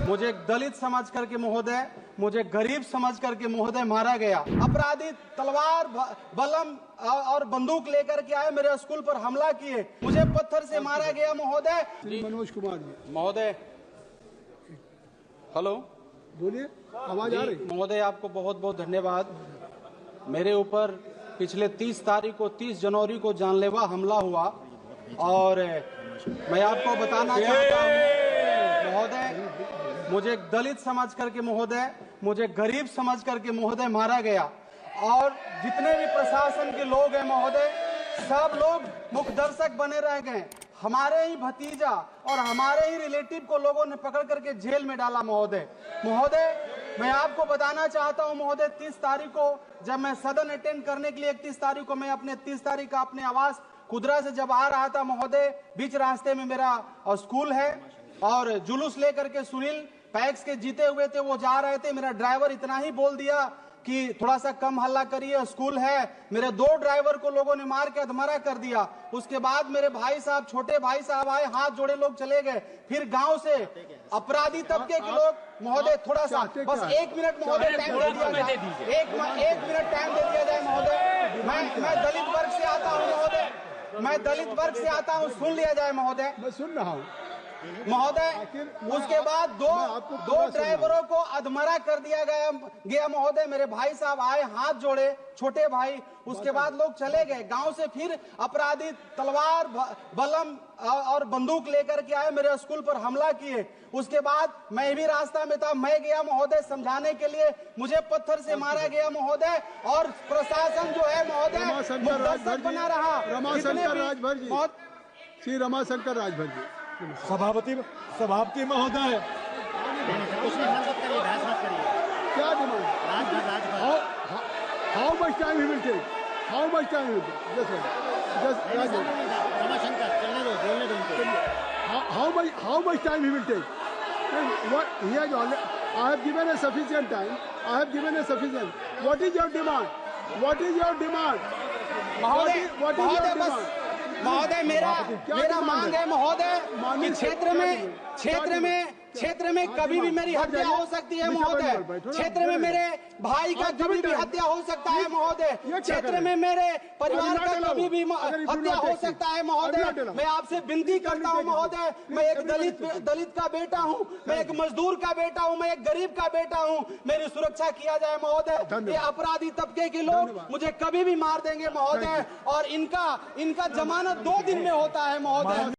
मुझे दलित समझ करके महोदय, मुझे गरीब समझ करके महोदय मारा गया। अपराधी तलवार, बलम और बंदूक लेकर के आए, मेरे स्कूल पर हमला किए, मुझे पत्थर से मारा गया महोदय। मनोज कुमार जी, महोदय हेलो, बोलिए, आवाज आ रही? महोदय आपको बहुत बहुत धन्यवाद। मेरे ऊपर पिछले 30 तारीख को 30 जनवरी को जानलेवा हमला हुआ और मैं आपको बताना चाहता हूँ महोदय, मुझे दलित समझ करके महोदय, मुझे गरीब समझ करके महोदय मारा गया और जितने भी प्रशासन के लोग हैं महोदय, सब लोग मुख्य दर्शक बने रह गए। हमारे ही भतीजा और हमारे ही रिलेटिव को लोगों ने पकड़ करके जेल में डाला महोदय। मैं आपको बताना चाहता हूं महोदय, 30 तारीख को जब मैं सदन अटेंड करने के लिए 31 तारीख को मैं अपने 30 तारीख का अपने आवास कुदरा से जब आ रहा था महोदय, बीच रास्ते में मेरा स्कूल है और जुलूस लेकर के सुनील पैक्स के जीते हुए थे, वो जा रहे थे। मेरा ड्राइवर इतना ही बोल दिया कि थोड़ा सा कम हल्ला करिए, स्कूल है। मेरे 2 ड्राइवर को लोगों ने मार के अधमरा कर दिया। उसके बाद मेरे भाई साहब, छोटे भाई साहब आए, हाथ जोड़े लोग चले गए। फिर गांव से अपराधी तबके के लोग महोदय, थोड़ा सा बस 1 मिनट महोदय टाइम दे दिया जाए, 1 मिनट टाइम दे दिया जाए महोदय। मैं दलित वर्ग से आता हूँ महोदय, मैं दलित वर्ग से आता हूँ, सुन लिया जाए महोदय। मैं सुन रहा हूँ महोदय। उसके बाद दो ड्राइवरों को अधमरा कर दिया गया महोदय। मेरे भाई साहब आए, हाथ जोड़े, छोटे भाई। उसके बाद लोग चले गए। गांव से फिर अपराधी तलवार, बलम और बंदूक लेकर के आए, मेरे स्कूल पर हमला किए। उसके बाद मैं भी रास्ता में था, मैं गया महोदय समझाने के लिए, मुझे पत्थर से मारा गया महोदय। और प्रशासन जो है महोदय मुद्दत बना रहा। रमाशंकर राजभर जी, श्री रमाशंकर राजभर जी, सभापति महोदय, क्या demand? How much time he will take? How much time will take? Just Ramashankar, चलने दो, बोलने दो उनको। how much time he will take? And what he has already, I have given a sufficient time. I have given a sufficient. What is your demand? What is your demand? What is your demand? महोदय मेरा मांग है महोदय कि क्षेत्र में कभी भी मेरी हत्या हो सकती है महोदय। क्षेत्र में मेरे भाई का कभी भी हत्या हो सकता है महोदय। क्षेत्र में मेरे परिवार का कभी भी हत्या हो सकता है महोदय। मैं आपसे विनती करता हूं महोदय, मैं एक दलित का बेटा हूं, मैं एक मजदूर का बेटा हूं, मैं एक गरीब का बेटा हूं। मेरी सुरक्षा किया जाए महोदय। ये अपराधी तबके के लोग मुझे कभी भी मार देंगे महोदय और इनका जमानत 2 दिन में होता है महोदय।